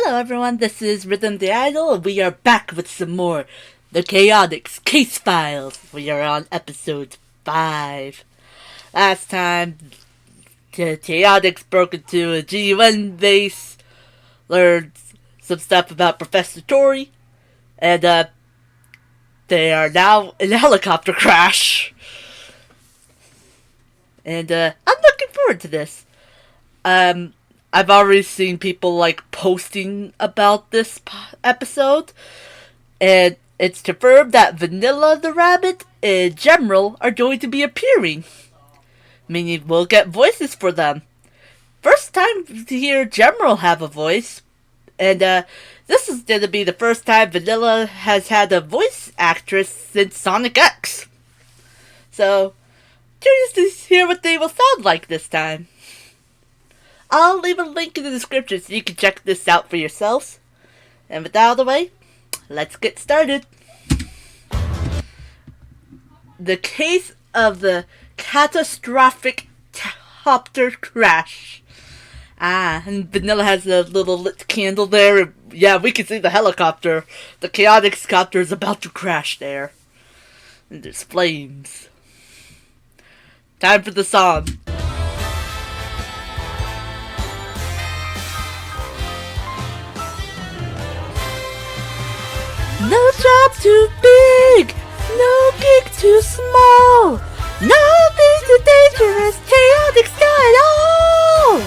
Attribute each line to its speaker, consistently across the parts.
Speaker 1: Hello everyone, this is Rhythm the Idol, and we are back with some more The Chaotix Casefiles. We are on episode 5. Last time, the Chaotix broke into a G1 base, learned some stuff about Professor Tori, and they are now in a helicopter crash. And I'm looking forward to this. I've already seen people posting about this episode, and it's confirmed that Vanilla the Rabbit and Gemerl are going to be appearing, meaning we'll get voices for them. First time to hear Gemerl have a voice, and this is going to be the first time Vanilla has had a voice actress since Sonic X. So, curious to hear what they will sound like this time. I'll leave a link in the description so you can check this out for yourselves. And with that out of the way, let's get started. The case of the catastrophic helicopter crash. And Vanilla has a little lit candle there. Yeah, we can see the helicopter. The Chaotix copter is about to crash there. And there's flames. Time for the song. No job too big, no gig too small, nothing too dangerous, Chaotix got it all!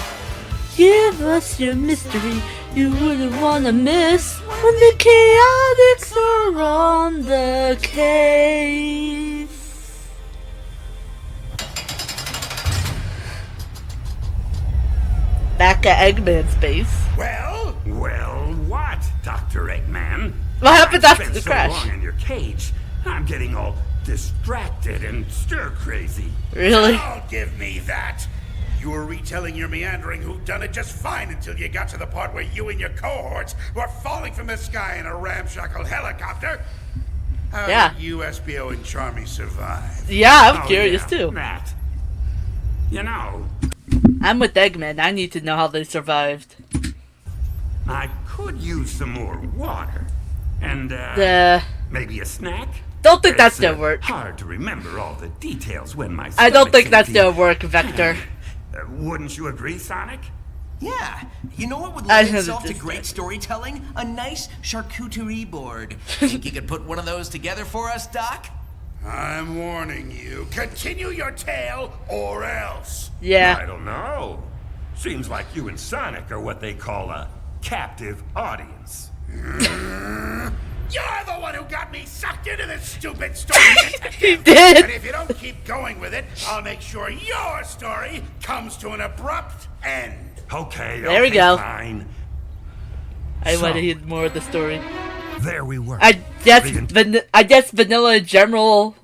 Speaker 1: Give us your mystery you wouldn't wanna miss when the Chaotix are on the case. Back at Eggman's base.
Speaker 2: Well, what, Dr. Eggman?
Speaker 1: What happened after the crash?
Speaker 2: So long in your cage, I'm getting all distracted and stir-crazy.
Speaker 1: Really?
Speaker 3: Oh, give me that. You were retelling your meandering whodunit just fine until you got to the part where you and your cohorts were falling from the sky in a ramshackle helicopter. How did you, SBO, and Charmy survive?
Speaker 1: Yeah, I'm curious too.
Speaker 2: Matt. You know,
Speaker 1: I'm with Eggman. I need to know how they survived.
Speaker 2: I could use some more water. And, maybe a snack?
Speaker 1: Don't think that's gonna work.
Speaker 2: Hard to remember all the details when my
Speaker 1: I don't think that's
Speaker 2: empty.
Speaker 1: gonna work, Vector.
Speaker 2: Wouldn't you agree, Sonic?
Speaker 4: Yeah, you know what would lend itself to great storytelling? A nice charcuterie board. Think you could put one of those together for us, Doc?
Speaker 3: I'm warning you. Continue your tale or else.
Speaker 1: Yeah.
Speaker 2: I don't know. Seems like you and Sonic are what they call a captive audience.
Speaker 3: You're the one who got me sucked into this stupid story.
Speaker 1: He did.
Speaker 3: And if you don't keep going with it, I'll make sure your story comes to an abrupt end.
Speaker 2: Okay,
Speaker 1: there we go.
Speaker 2: Fine.
Speaker 1: I want to hear more of the story.
Speaker 2: There we were.
Speaker 1: I guess Vanilla and Gemerl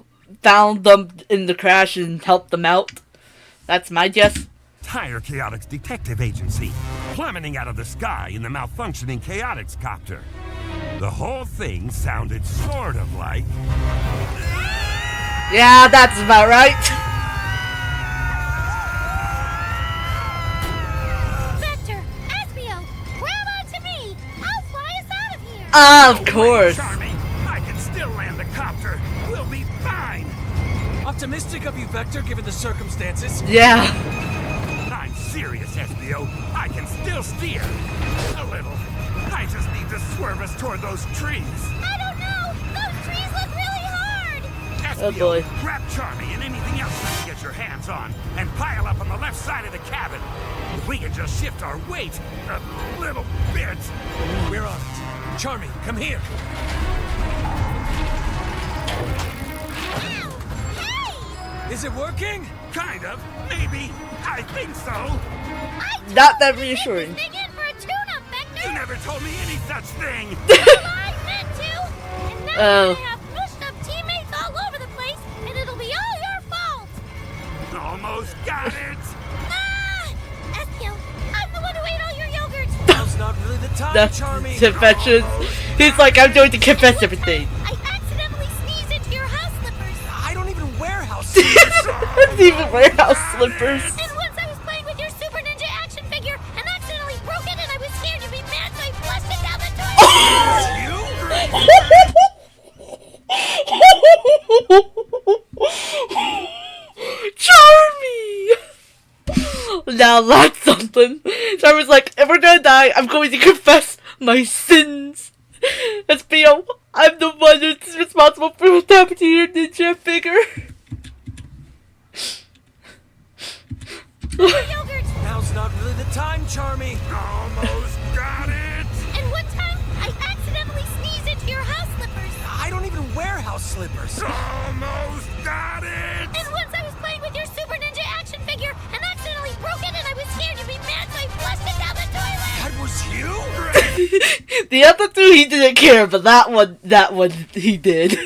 Speaker 1: found them in the crash and helped them out. That's my guess.
Speaker 2: Entire Chaotix detective agency plummeting out of the sky in the malfunctioning Chaotix copter. The whole thing sounded sort of like...
Speaker 1: Yeah, that's about right.
Speaker 5: Vector, SBO, grab onto me. I'll fly us out of here.
Speaker 1: Of course.
Speaker 2: Charming, I can still land the copter. We'll be fine.
Speaker 6: Optimistic of you, Vector, given the circumstances.
Speaker 1: Yeah.
Speaker 2: I'm serious, SBO. I can still steer. A little. I just need to swerve us toward those trees.
Speaker 5: I don't know. Those trees look really hard.
Speaker 2: SBO,
Speaker 1: Oh boy.
Speaker 2: grab Charmy and anything else you can get your hands on and pile up on the left side of the cabin. If we can just shift our weight a little bit.
Speaker 6: We're on it. Charmy, come here.
Speaker 5: Hey!
Speaker 6: Is it working?
Speaker 2: Kind of. Maybe. I think so.
Speaker 1: Not that reassuring.
Speaker 5: Dig in for a tune-up, Vector.
Speaker 2: You never told me any such thing.
Speaker 5: I meant to. And now
Speaker 1: Oh.
Speaker 5: I have pushed up teammates all over the place, and it'll be all your fault.
Speaker 2: Almost got it.
Speaker 5: Ah! SBO, I'm the one who ate all your yogurt.
Speaker 6: Now's not really the time,
Speaker 1: That's
Speaker 6: Charmy.
Speaker 1: confessions. He's like, I'm going to confess everything.
Speaker 5: I accidentally sneezed into your house slippers.
Speaker 6: I don't even wear house.
Speaker 1: Doesn't even wear house slippers.
Speaker 5: And once I was playing with your Super Ninja action figure and accidentally broke it, and I was scared you'd be mad, so I flushed
Speaker 1: sound like something. Charmy's like, if we're gonna die, I'm going to confess my sins. SBO, I'm the one who's responsible for what happened to your ninja figure.
Speaker 5: Yogurt!
Speaker 6: Now's not really the time, Charmy.
Speaker 2: Almost got it!
Speaker 5: And one time, I accidentally sneezed into your house slippers.
Speaker 6: I don't even wear house slippers.
Speaker 2: Almost got it!
Speaker 5: And once I was playing with your Super Ninja action figure and accidentally broke it and I was scared you'd be mad, so I flushed it down the toilet.
Speaker 6: That was you?
Speaker 1: The other two he didn't care, but that one he did.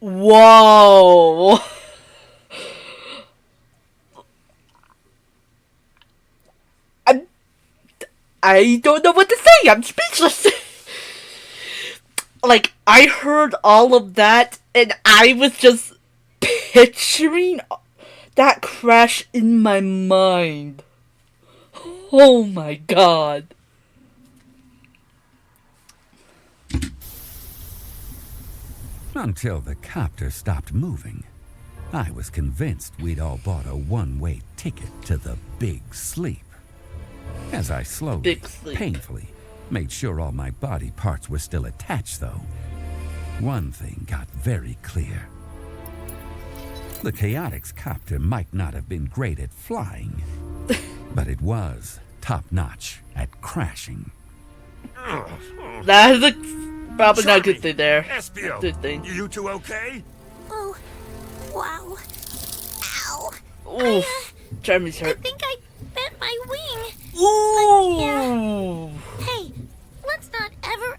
Speaker 1: Whoa! I don't know what to say. I'm speechless. Like, I heard all of that, and I was just picturing that crash in my mind. Oh my god.
Speaker 2: Until the copter stopped moving, I was convinced we'd all bought a one-way ticket to the big sleep. As I slowly, painfully, made sure all my body parts were still attached, though, one thing got very clear. The Chaotix copter might not have been great at flying, but it was top-notch at crashing.
Speaker 1: That is probably not a good thing there.
Speaker 2: SBO,
Speaker 1: Good thing.
Speaker 2: you two okay?
Speaker 5: Oh, wow. Ow.
Speaker 1: Oof. Charmy's
Speaker 5: I
Speaker 1: hurt.
Speaker 5: think I bent my wing.
Speaker 1: Ooh.
Speaker 5: Hey, let's not ever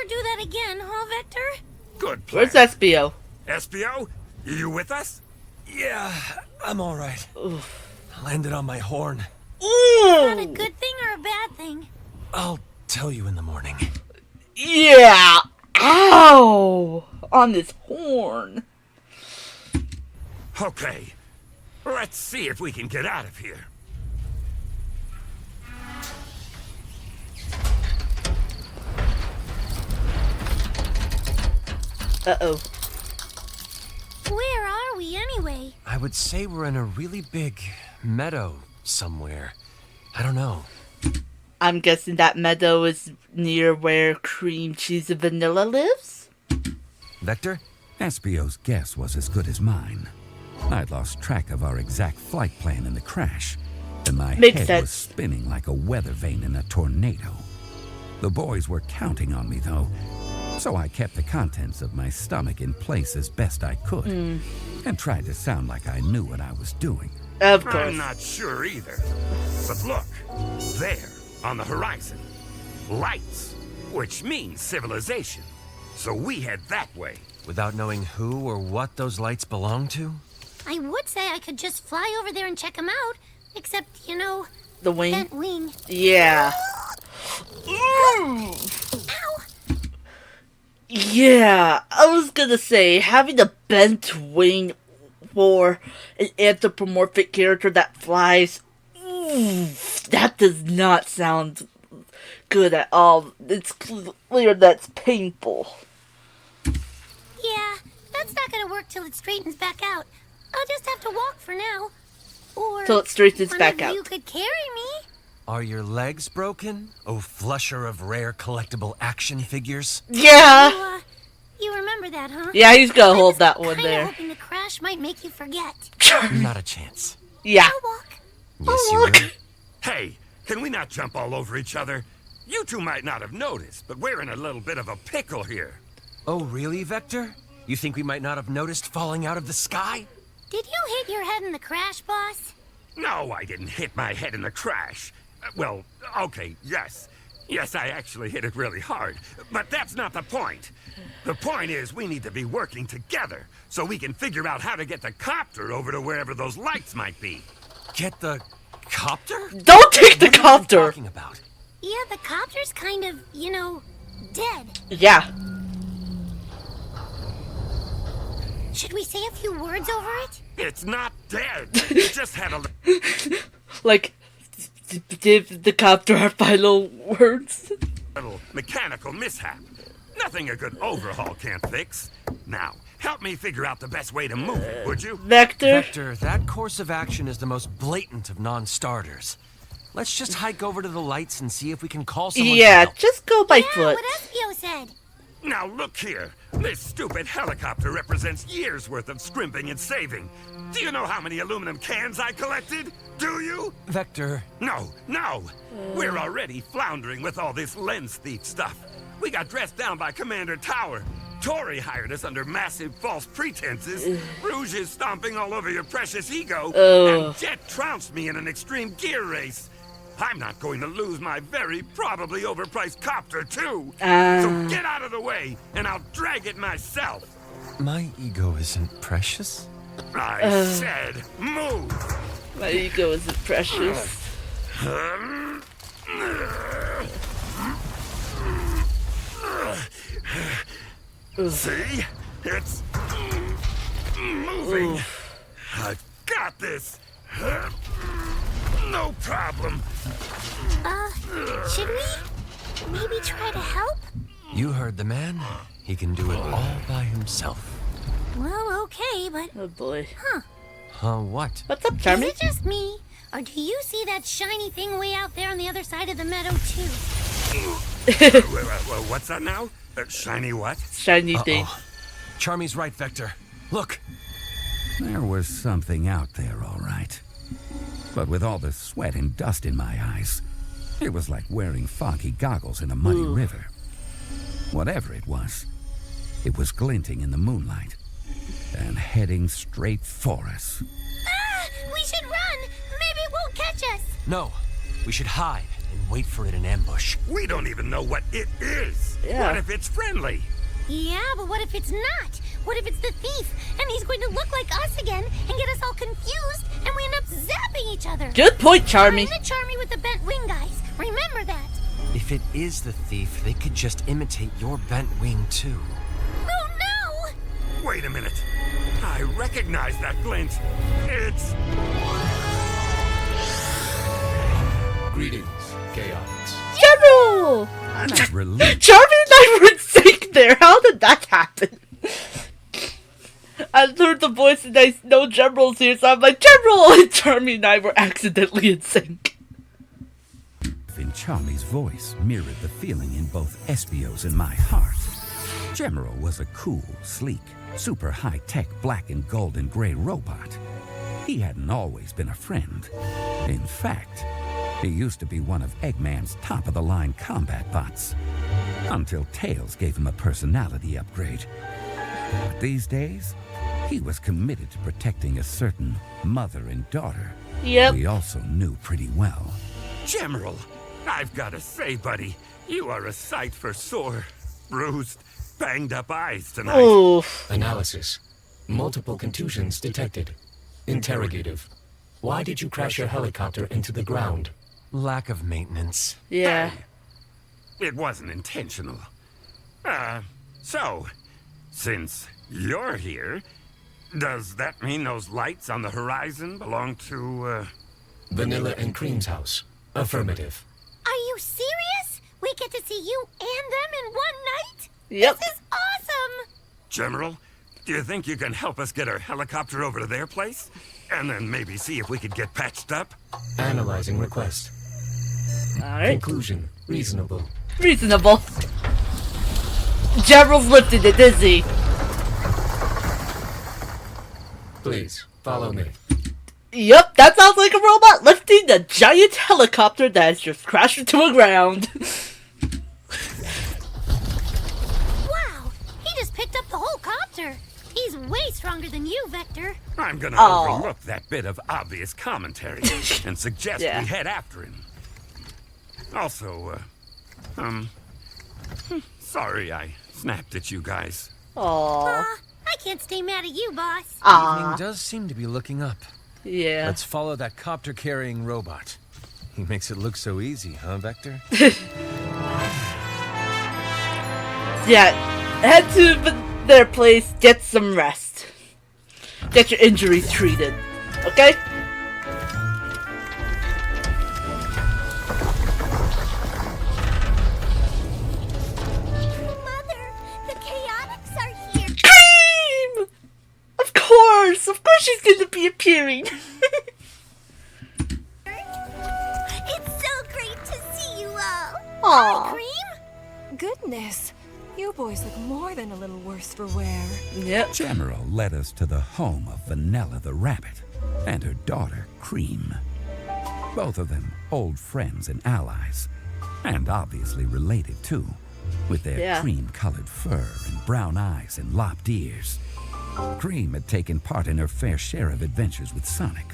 Speaker 5: do that again, huh, Vector?
Speaker 2: Good plan.
Speaker 1: Where's SBO?
Speaker 2: SBO, you with us?
Speaker 6: Yeah, I'm all right. Landed on my horn.
Speaker 5: Not a good thing or a bad thing?
Speaker 6: I'll tell you in the morning.
Speaker 1: Yeah. Ow. On this horn.
Speaker 2: Okay, let's see if we can get out of here.
Speaker 1: Uh-oh.
Speaker 5: Where are we anyway?
Speaker 6: I would say we're in a really big meadow somewhere. I don't know.
Speaker 1: I'm guessing that meadow is near where Cream Cheese and Vanilla lives?
Speaker 6: Vector?
Speaker 2: SBO's guess was as good as mine. I'd lost track of our exact flight plan in the crash, and my
Speaker 1: Makes
Speaker 2: head
Speaker 1: sense.
Speaker 2: was spinning like a weather vane in a tornado. The boys were counting on me, though, so I kept the contents of my stomach in place as best I could, and tried to sound like I knew what I was doing.
Speaker 1: Of course.
Speaker 2: I'm not sure either. But look, there, on the horizon, lights, which means civilization. So we head that way.
Speaker 6: Without knowing who or what those lights belong to?
Speaker 5: I would say I could just fly over there and check them out. Except, you know,
Speaker 1: The wing?
Speaker 5: bent wing.
Speaker 1: Yeah.
Speaker 5: Ow!
Speaker 1: Yeah, I was gonna say, having a bent wing for an anthropomorphic character that flies, that does not sound good at all. It's clear that's painful.
Speaker 5: Yeah, that's not gonna work till it straightens back out. I'll just have to walk for now. Or
Speaker 1: Till it straightens
Speaker 5: one
Speaker 1: back
Speaker 5: of
Speaker 1: out.
Speaker 5: you could carry me.
Speaker 6: Are your legs broken? Oh, flusher of rare collectible action figures?
Speaker 1: Yeah!
Speaker 5: You remember that, huh?
Speaker 1: Yeah, he's gonna hold that
Speaker 5: I
Speaker 1: one
Speaker 5: was kinda
Speaker 1: there.
Speaker 5: hoping the crash might make you forget.
Speaker 6: Not a chance.
Speaker 1: Yeah.
Speaker 5: I'll walk.
Speaker 6: Yes, you
Speaker 1: look.
Speaker 6: will.
Speaker 2: Hey, can we not jump all over each other? You two might not have noticed, but we're in a little bit of a pickle here.
Speaker 6: Oh, really, Vector? You think we might not have noticed falling out of the sky?
Speaker 5: Did you hit your head in the crash, boss?
Speaker 2: No, I didn't hit my head in the crash. Well, okay, yes. Yes, I actually hit it really hard. But that's not the point. The point is we need to be working together so we can figure out how to get the copter over to wherever those lights might be.
Speaker 6: Get the copter?
Speaker 1: Don't take the
Speaker 6: What are you
Speaker 1: copter!
Speaker 6: talking about?
Speaker 5: Yeah, the copter's kind of, dead.
Speaker 1: Yeah.
Speaker 5: Should we say a few words over it?
Speaker 3: It's not dead. It just had a...
Speaker 1: Like, give the copter our final words.
Speaker 3: little mechanical mishap. Nothing a good overhaul can't fix. Now, help me figure out the best way to move it, would you?
Speaker 1: Vector?
Speaker 6: Vector, that course of action is the most blatant of non-starters. Let's just hike over to the lights and see if we can call someone to help.
Speaker 1: Just go by
Speaker 5: Yeah,
Speaker 1: foot.
Speaker 5: what Espio said.
Speaker 3: Now look here. This stupid helicopter represents years' worth of scrimping and saving. Do you know how many aluminum cans I collected? Do you?
Speaker 6: Vector.
Speaker 3: No. We're already floundering with all this lens thief stuff. We got dressed down by Commander Tower. Tori hired us under massive false pretenses. Rouge is stomping all over your precious ego. And Jet trounced me in an extreme gear race. I'm not going to lose my very probably overpriced copter, too. So get out of the way, and I'll drag it myself.
Speaker 6: My ego isn't precious?
Speaker 3: I said move.
Speaker 1: My ego isn't precious.
Speaker 3: See? It's moving. I've got this. No problem.
Speaker 5: Should we maybe try to help?
Speaker 6: You heard the man. He can do it all by himself.
Speaker 5: Well, okay, but...
Speaker 1: Oh boy.
Speaker 6: What?
Speaker 1: What's up,
Speaker 5: Is
Speaker 1: Charmy?
Speaker 5: it just me? Or do you see that shiny thing way out there on the other side of the meadow, too?
Speaker 3: What's that now? Shiny what?
Speaker 1: Shiny thing.
Speaker 6: Charmy's right, Vector. Look.
Speaker 2: There was something out there, all right. But with all the sweat and dust in my eyes, it was like wearing foggy goggles in a muddy river. Whatever it was glinting in the moonlight and heading straight for us.
Speaker 5: We should run! Maybe it won't catch us!
Speaker 6: No. We should hide and wait for it in ambush.
Speaker 3: We don't even know what it is.
Speaker 1: Yeah.
Speaker 3: What if it's friendly?
Speaker 5: Yeah, but what if it's not? What if it's the thief, and he's going to look like us again and get us all confused, and we end up zapping each other?
Speaker 1: Good point,
Speaker 5: I'm
Speaker 1: Charmy.
Speaker 5: the Charmy with the bent wing, guys. Remember that.
Speaker 6: If it is the thief, they could just imitate your bent wing, too.
Speaker 5: Oh, no!
Speaker 3: Wait a minute. I recognize that glint. It's...
Speaker 7: Greetings, Chaotix.
Speaker 1: Gemerl!
Speaker 2: I'm relieved.
Speaker 1: Charmy and I were in sync there. How did that happen? I heard the voice and I know Gemerl's here, so I'm like, Gemerl! And Charmy and I were accidentally in sync.
Speaker 2: In Charmy's voice mirrored the feeling in both Espio's and my heart. Gemerl was a cool, sleek, super high-tech black and gold and gray robot. He hadn't always been a friend. In fact, he used to be one of Eggman's top-of-the-line combat bots. Until Tails gave him a personality upgrade. But these days, he was committed to protecting a certain mother and daughter.
Speaker 1: Yep.
Speaker 2: We also knew pretty well.
Speaker 3: Gemerl, I've got to say, buddy, you are a sight for sore, bruised, banged-up eyes tonight.
Speaker 1: Oof.
Speaker 7: Analysis. Multiple contusions detected. Interrogative. Why did you crash your helicopter into the ground?
Speaker 6: Lack of maintenance.
Speaker 1: Yeah.
Speaker 3: It wasn't intentional. So, since you're here, does that mean those lights on the horizon belong to,
Speaker 7: Vanilla and Cream's house. Affirmative.
Speaker 5: Are you serious? We get to see you and them in one night?
Speaker 1: Yep.
Speaker 5: This is awesome!
Speaker 3: Gemerl, do you think you can help us get our helicopter over to their place? And then maybe see if we could get patched up?
Speaker 7: Analyzing request.
Speaker 1: Alright.
Speaker 7: Conclusion. Reasonable.
Speaker 1: Reasonable. Gemerl's lifted it, is he?
Speaker 7: Please, follow me.
Speaker 1: Yep, that sounds like a robot lifting the giant helicopter that has just crashed into the ground.
Speaker 5: Wow! He just picked up the whole copter! He's way stronger than you, Vector.
Speaker 3: I'm gonna
Speaker 1: Oh.
Speaker 3: overlook that bit of obvious commentary and suggest
Speaker 1: Yeah.
Speaker 3: we head after him. Also, sorry I snapped at you guys.
Speaker 1: Aww.
Speaker 5: I can't stay mad at you, boss.
Speaker 6: Evening does seem to be looking up.
Speaker 1: Yeah.
Speaker 6: Let's follow that copter-carrying robot. He makes it look so easy, huh, Vector?
Speaker 1: Yeah. Head to their place, get some rest. get your injuries treated. Okay?
Speaker 5: Mother, the Chaotix are here.
Speaker 1: Cream! Of course she's gonna be appearing.
Speaker 5: It's so great to see you all.
Speaker 1: Aww.
Speaker 5: Hi, Cream.
Speaker 8: Goodness, you boys look more than a little worse for wear.
Speaker 1: Yep.
Speaker 2: Gemerl led us to the home of Vanilla the rabbit and her daughter, Cream. Both of them old friends and allies, and obviously related too, with their cream-colored fur and brown eyes and lopped ears. Cream had taken part in her fair share of adventures with Sonic.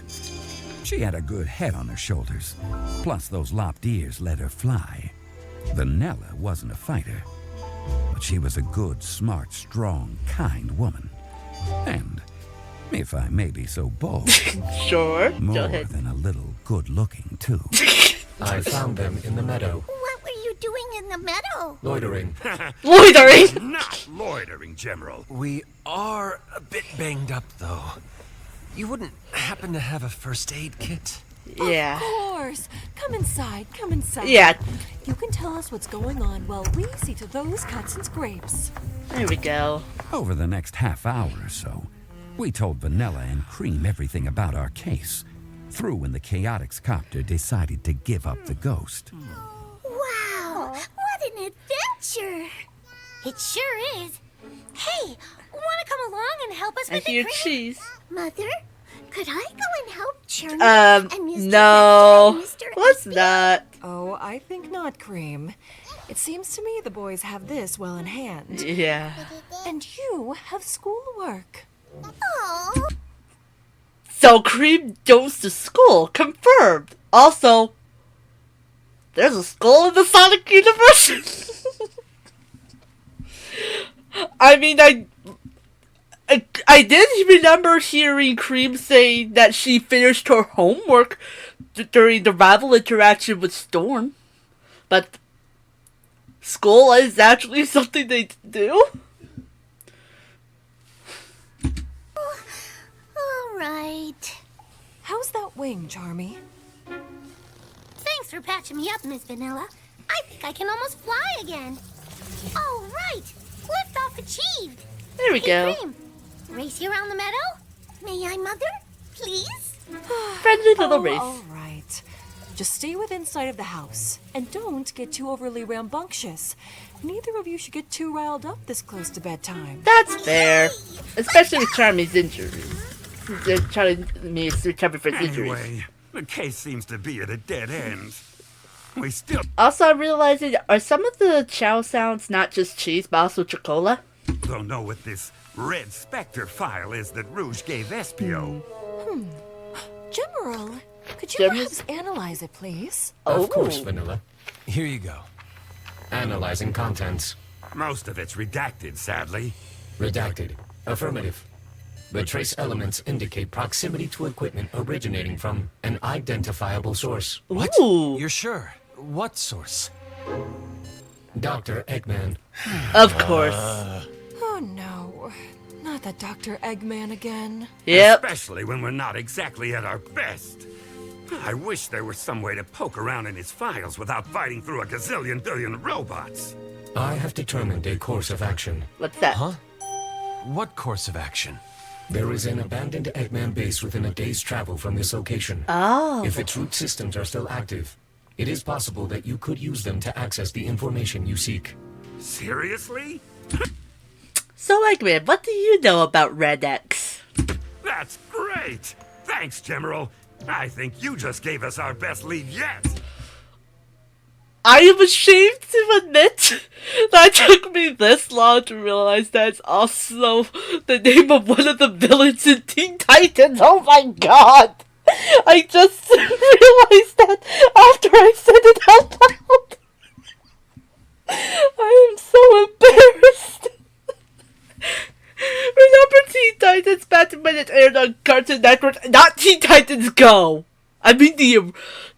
Speaker 2: She had a good head on her shoulders, plus those lopped ears let her fly. Vanilla wasn't a fighter, but she was a good, smart, strong, kind woman. And, if I may be so bold,
Speaker 1: sure,
Speaker 2: more than a little good-looking, too.
Speaker 7: I found them in the meadow.
Speaker 5: What were you doing in the meadow?
Speaker 7: Loitering.
Speaker 1: Loitering!
Speaker 3: Not loitering, Gemerl.
Speaker 6: We are a bit banged up, though. You wouldn't happen to have a first aid kit?
Speaker 1: Yeah.
Speaker 8: Of course. Come inside, come inside.
Speaker 1: Yeah.
Speaker 8: You can tell us what's going on while we see to those cuts and scrapes.
Speaker 1: There we go.
Speaker 2: Over the next half hour or so, we told Vanilla and Cream everything about our case, through when the Chaotix copter decided to give up the ghost.
Speaker 5: Wow, what an adventure. It sure is. Hey, want to come along and help us
Speaker 1: I
Speaker 5: with the
Speaker 1: hear
Speaker 5: cream?
Speaker 1: cheese.
Speaker 5: Mother, could I go and help Charlie and Mr.
Speaker 1: No.
Speaker 5: Vector and Mr.
Speaker 1: Let's
Speaker 5: Espy?
Speaker 1: not.
Speaker 8: Oh, I think not, Cream. It seems to me the boys have this well in hand.
Speaker 1: Yeah.
Speaker 8: And you have schoolwork.
Speaker 5: Oh,
Speaker 1: So Cream goes to school. Confirmed. Also, there's a school in the Sonic universe. I mean, I did remember hearing Cream say that she finished her homework during the rival interaction with Storm. But school is actually something they do?
Speaker 5: all right.
Speaker 8: How's that wing, Charmy?
Speaker 5: Thanks for patching me up, Miss Vanilla. I think I can almost fly again. All right, liftoff achieved.
Speaker 1: There we
Speaker 5: Hey,
Speaker 1: go.
Speaker 5: Cream, race you around the meadow? May I, Mother? Please?
Speaker 1: Friendly little race.
Speaker 8: All right. Just stay within sight of the house. And don't get too overly rambunctious. Neither of you should get too riled up this close to bedtime.
Speaker 1: That's fair. Especially with Charmy's injuries. Charmy's recovered from his injuries.
Speaker 3: Anyway, the case seems to be at a dead end. We still
Speaker 1: Also, I'm realizing, are some of the chow sounds not just cheese, but also chocola?
Speaker 3: don't know what this red specter file is that Rouge gave Espio.
Speaker 8: Gemerl, could you
Speaker 1: Gemerl?
Speaker 8: perhaps analyze it, please?
Speaker 7: Of course, Vanilla.
Speaker 6: Here you go.
Speaker 7: Analyzing contents.
Speaker 3: Most of it's redacted, sadly.
Speaker 7: Redacted. Affirmative. The trace elements indicate proximity to equipment originating from an identifiable source.
Speaker 6: What?
Speaker 1: Ooh.
Speaker 6: You're sure? What source?
Speaker 7: Dr. Eggman.
Speaker 1: Of course.
Speaker 8: Oh no. Not that Dr. Eggman again.
Speaker 1: Yep.
Speaker 3: Especially when we're not exactly at our best. I wish there was some way to poke around in his files without fighting through a gazillion billion robots.
Speaker 7: I have determined a course of action.
Speaker 1: What's that?
Speaker 6: Huh? What course of action?
Speaker 7: There is an abandoned Eggman base within a day's travel from this location.
Speaker 1: Oh.
Speaker 7: If its root systems are still active, it is possible that you could use them to access the information you seek.
Speaker 3: Seriously?
Speaker 1: So, Eggman, what do you know about Red X?
Speaker 3: That's great! Thanks, Gemerl. I think you just gave us our best lead yet.
Speaker 1: I am ashamed to admit that it took me this long to realize that it's also the name of one of the villains in Teen Titans. Oh my god! I just realized that after I said it out loud. I am so embarrassed. Remember Teen Titans back when it aired on Cartoon Network? Not Teen Titans Go! I mean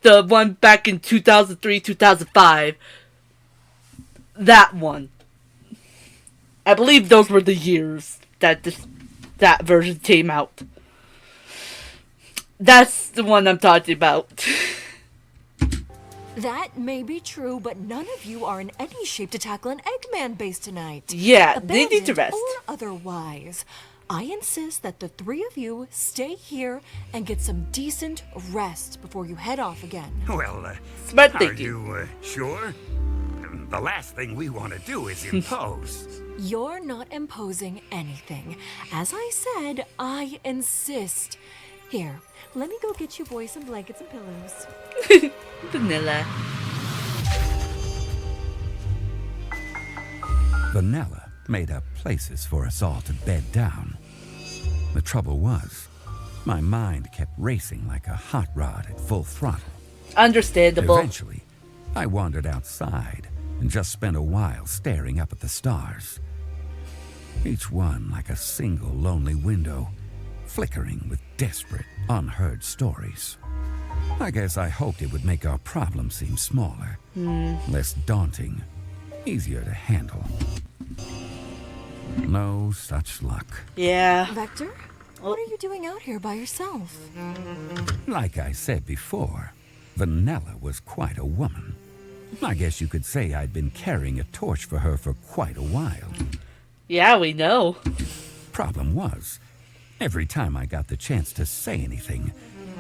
Speaker 1: the one back in 2003, 2005. That one. I believe those were the years that that version came out. That's the one I'm talking about.
Speaker 8: That may be true, but none of you are in any shape to tackle an Eggman base tonight.
Speaker 1: Yeah, they need to rest.
Speaker 8: Or otherwise. I insist that the three of you stay here and get some decent rest before you head off again.
Speaker 3: Well,
Speaker 1: Smart
Speaker 3: are
Speaker 1: thinking.
Speaker 3: you sure? The last thing we want to do is impose.
Speaker 8: You're not imposing anything. As I said, I insist. Here, let me go get you boys some blankets and pillows.
Speaker 1: Vanilla.
Speaker 2: Vanilla made up places for us all to bed down. The trouble was, my mind kept racing like a hot rod at full throttle.
Speaker 1: Understandable.
Speaker 2: Eventually, I wandered outside and just spent a while staring up at the stars. Each one like a single lonely window, flickering with desperate, unheard stories. I guess I hoped it would make our problem seem smaller, less daunting, easier to handle. No such luck.
Speaker 1: Yeah.
Speaker 8: Vector, what are you doing out here by yourself?
Speaker 2: Like I said before, Vanilla was quite a woman. I guess you could say I'd been carrying a torch for her for quite a while.
Speaker 1: Yeah, we know.
Speaker 2: Problem was, every time I got the chance to say anything,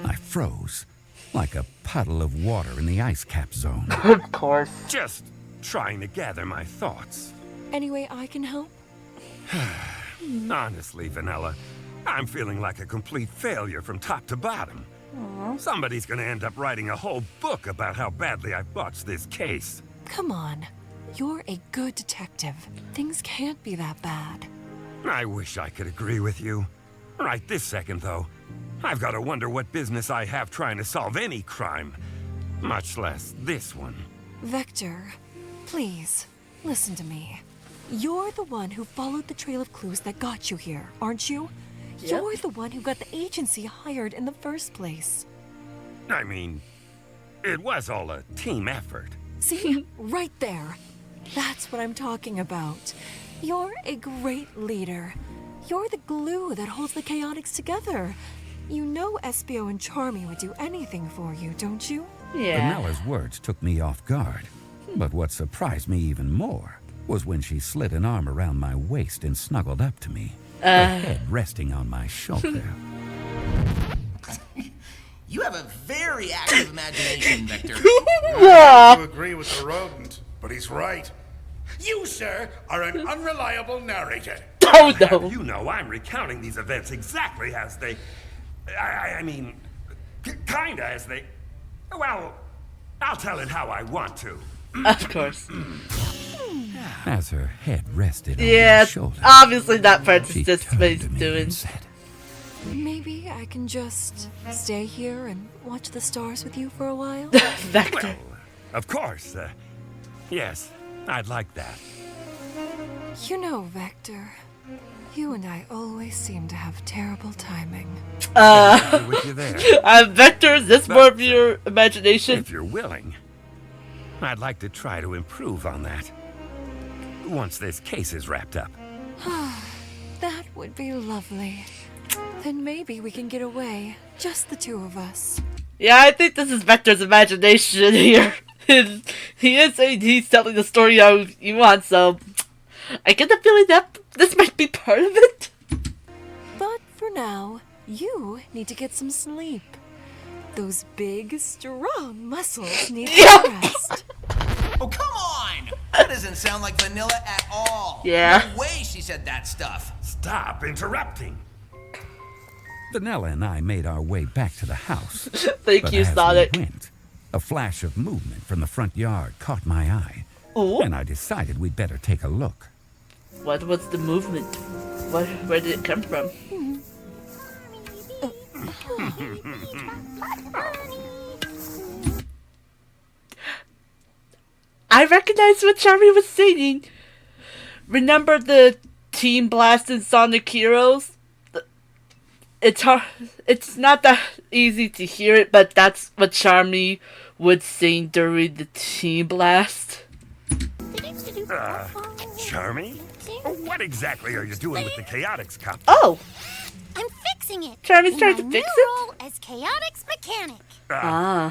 Speaker 2: I froze, like a puddle of water in the ice cap zone.
Speaker 1: Of course.
Speaker 3: Just trying to gather my thoughts.
Speaker 8: Any way I can help?
Speaker 3: Honestly, Vanilla, I'm feeling like a complete failure from top to bottom. Somebody's gonna end up writing a whole book about how badly I botched this case.
Speaker 8: Come on. You're a good detective. Things can't be that bad.
Speaker 3: I wish I could agree with you. Right this second, though, I've got to wonder what business I have trying to solve any crime, much less this one.
Speaker 8: Vector, please, listen to me. You're the one who followed the trail of clues that got you here, aren't you?
Speaker 1: Yep.
Speaker 8: You're the one who got the agency hired in the first place.
Speaker 3: I mean, it was all a team effort.
Speaker 8: See? Right there. That's what I'm talking about. You're a great leader. You're the glue that holds the Chaotix together. You know Espio and Charmy would do anything for you, don't you?
Speaker 1: Yeah.
Speaker 2: Vanilla's words took me off guard. But what surprised me even more was when she slid an arm around my waist and snuggled up to me, her head resting on my shoulder.
Speaker 4: You have a very active imagination, Vector.
Speaker 3: I have to agree with the rodent, but he's right. You, sir, are an unreliable narrator.
Speaker 1: Oh, no.
Speaker 3: You know I'm recounting these events exactly as they... I mean, kinda as they... Well, I'll tell it how I want to.
Speaker 1: Of course.
Speaker 2: As her head rested on
Speaker 1: Yeah,
Speaker 2: my shoulder,
Speaker 1: obviously that part
Speaker 2: she
Speaker 1: is just
Speaker 2: turned
Speaker 1: what he's
Speaker 2: to me
Speaker 1: doing.
Speaker 2: and said,
Speaker 8: Maybe I can just stay here and watch the stars with you for a while?
Speaker 1: Vector.
Speaker 3: Well, of course. Yes, I'd like that.
Speaker 8: You know, Vector, you and I always seem to have terrible timing.
Speaker 3: I'll be with you there.
Speaker 1: Vector, is this more of your imagination?
Speaker 3: If you're willing, I'd like to try to improve on that. Once this case is wrapped up.
Speaker 8: That would be lovely. Then maybe we can get away, just the two of us.
Speaker 1: Yeah, I think this is Vector's imagination here. He is saying he's telling the story how he wants, so I get the feeling that this might be part of it.
Speaker 8: But for now, you need to get some sleep. Those big, strong muscles need to rest.
Speaker 4: Oh, come on! That doesn't sound like Vanilla at all.
Speaker 1: Yeah.
Speaker 4: No way she said that stuff.
Speaker 3: Stop interrupting.
Speaker 2: Vanilla and I made our way back to the house.
Speaker 1: Thank
Speaker 2: But
Speaker 1: you,
Speaker 2: as
Speaker 1: Sonic.
Speaker 2: we went, a flash of movement from the front yard caught my eye,
Speaker 1: Oh,
Speaker 2: and I decided we'd better take a look.
Speaker 1: what was the movement? Where did it come from? I recognize what Charmy was singing. Remember the Team Blast and Sonic Heroes? It's hard. It's not that easy to hear it, but that's what Charmy would sing during the Team Blast.
Speaker 9: Charmy? What exactly are you doing with the Chaotix copter?
Speaker 1: Oh!
Speaker 5: I'm fixing it.
Speaker 1: Charmy's trying to fix it?
Speaker 5: role as Chaotix mechanic.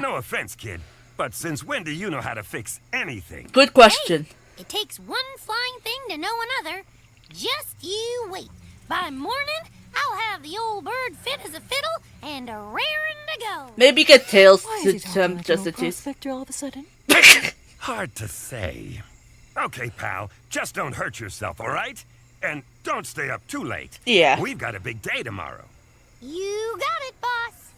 Speaker 9: No offense, kid, but since when do you know how to fix anything?
Speaker 1: Good question.
Speaker 5: Hey, it takes one flying thing to know another. Just you wait. By morning, I'll have the old bird fit as a fiddle and raring to go.
Speaker 1: Maybe get Tails
Speaker 8: Why
Speaker 1: to
Speaker 8: is he talking like
Speaker 1: just
Speaker 8: an
Speaker 1: a
Speaker 8: old
Speaker 1: tease.
Speaker 8: prospector all of a sudden?
Speaker 9: Hard to say. Okay, pal, just don't hurt yourself, all right? And don't stay up too late.
Speaker 1: Yeah.
Speaker 9: We've got a big day tomorrow.
Speaker 5: You got it, boss.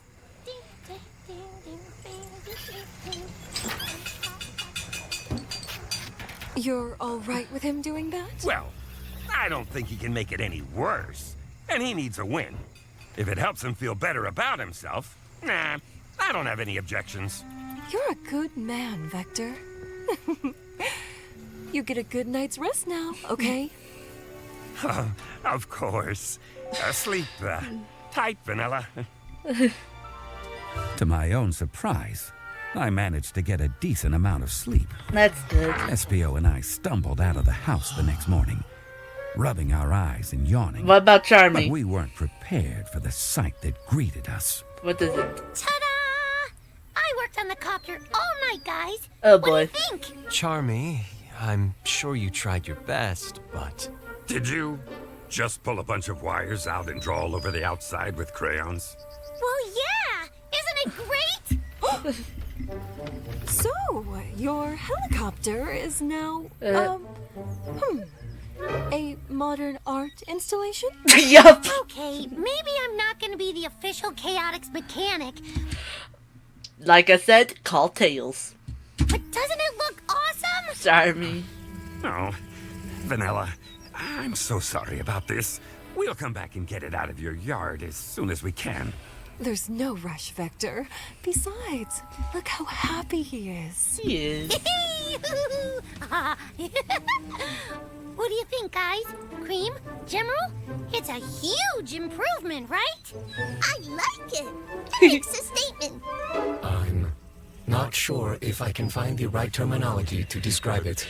Speaker 8: You're all right with him doing that?
Speaker 9: Well, I don't think he can make it any worse. And he needs a win. If it helps him feel better about himself, nah, I don't have any objections.
Speaker 8: You're a good man, Vector. You get a good night's rest now, okay?
Speaker 9: Of course. Sleep tight, Vanilla.
Speaker 2: To my own surprise, I managed to get a decent amount of sleep.
Speaker 1: That's good.
Speaker 2: SPO and I stumbled out of the house the next morning, rubbing our eyes and yawning.
Speaker 1: What about
Speaker 2: But
Speaker 1: Charmy?
Speaker 2: we weren't prepared for the sight that greeted us.
Speaker 1: What is it?
Speaker 5: Ta-da! I worked on the copter all night, guys.
Speaker 1: Oh
Speaker 5: What do
Speaker 1: boy.
Speaker 5: you think?
Speaker 6: Charmy, I'm sure you tried your best, but...
Speaker 9: Did you just pull a bunch of wires out and draw all over the outside with crayons?
Speaker 5: Well, yeah. Isn't it great?
Speaker 8: So, your helicopter is now, a modern art installation?
Speaker 1: Yup.
Speaker 5: Okay, maybe I'm not going to be the official Chaotix mechanic,
Speaker 1: Like I said, call Tails.
Speaker 5: but doesn't it look awesome?
Speaker 1: Charmy.
Speaker 9: Oh, Vanilla, I'm so sorry about this. We'll come back and get it out of your yard as soon as we can.
Speaker 8: There's no rush, Vector. Besides, look how happy he is.
Speaker 1: He is.
Speaker 5: What do you think, guys? Cream? Gemerl? It's a huge improvement, right? I like it. It makes a statement.
Speaker 7: I'm not sure if I can find the right terminology to describe it.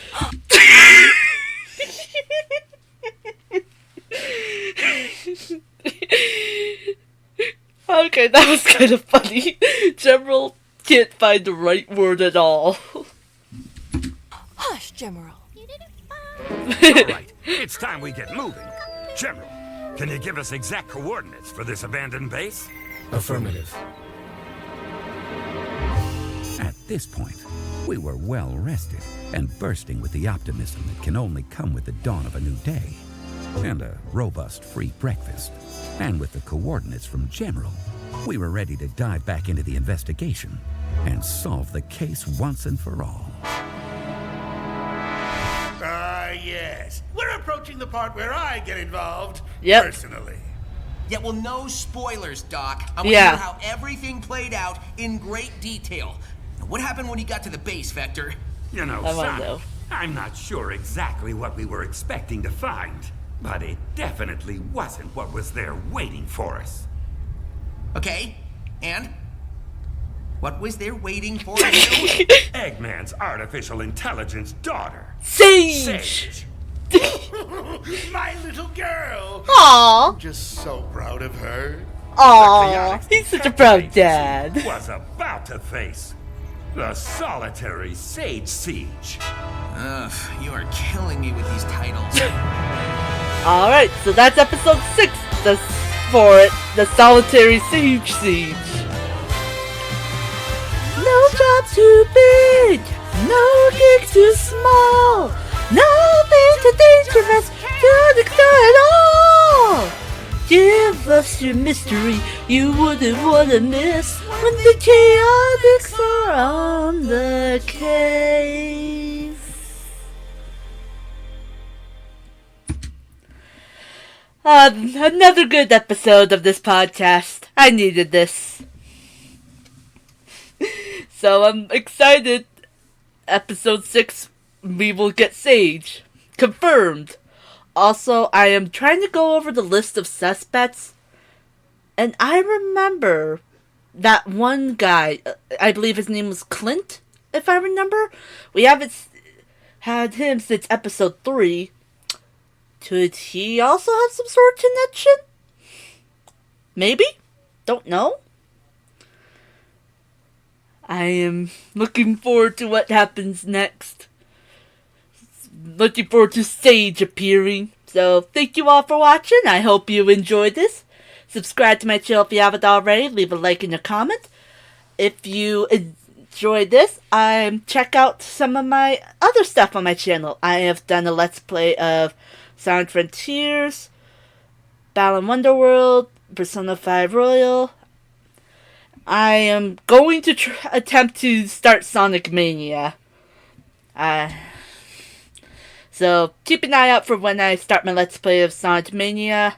Speaker 1: Okay, that was kind of funny. Gemerl can't find the right word at all.
Speaker 8: Hush, Gemerl.
Speaker 9: All right, it's time we get moving. General, can you give us exact coordinates for this abandoned base?
Speaker 7: Affirmative.
Speaker 2: At this point, we were well rested and bursting with the optimism that can only come with the dawn of a new day. And a robust free breakfast. And with the coordinates from Gemerl, we were ready to dive back into the investigation and solve the case once and for all.
Speaker 3: Yes. We're approaching the part where I get involved.
Speaker 1: Yep.
Speaker 3: Personally.
Speaker 4: Yeah, well, no spoilers, Doc. I want to
Speaker 1: Yeah.
Speaker 4: hear how everything played out in great detail. Now, what happened when you got to the base, Vector?
Speaker 9: You know,
Speaker 1: I wanna
Speaker 9: son,
Speaker 1: know.
Speaker 9: I'm not sure exactly what we were expecting to find, but it definitely wasn't what was there waiting for us.
Speaker 4: Okay, and? What was there waiting for you?
Speaker 9: Eggman's artificial intelligence daughter,
Speaker 1: Sage!
Speaker 3: My little girl.
Speaker 1: Aww!
Speaker 3: I'm just so proud of her.
Speaker 1: Aww! He's such a proud dad.
Speaker 9: Was about to face the solitary Sage Siege.
Speaker 4: Ugh, you are killing me with these titles.
Speaker 1: Alright, so that's episode 6 the Solitary Siege Siege. No job too big, no gig too small, nothing too dangerous to explore at all. Give us your mystery you wouldn't want to miss when the Chaotix are on the case. Another good episode of this podcast. I needed this. So I'm excited. Episode 6, we will get Sage. Confirmed. Also, I am trying to go over the list of suspects. And I remember that one guy, I believe his name was Clint, if I remember. We haven't had him since episode 3. Could he also have some sort of connection? Maybe? Don't know. I am looking forward to what happens next. Looking forward to Sage appearing. So, thank you all for watching. I hope you enjoyed this. Subscribe to my channel if you haven't already. Leave a like and a comment. If you enjoyed this, check out some of my other stuff on my channel. I have done a Let's Play of Sonic Frontiers, Balan Wonderworld, Persona 5 Royal. I am going to attempt to start Sonic Mania. So keep an eye out for when I start my Let's Play of Sonic Mania.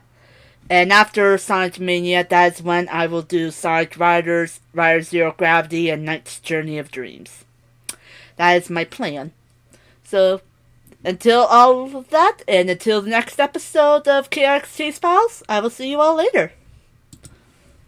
Speaker 1: And after Sonic Mania, that is when I will do Sonic Riders, Rider Zero Gravity, and Knight's Journey of Dreams. That is my plan. So, until all of that, and until the next episode of Chaotix Casefiles, I will see you all later.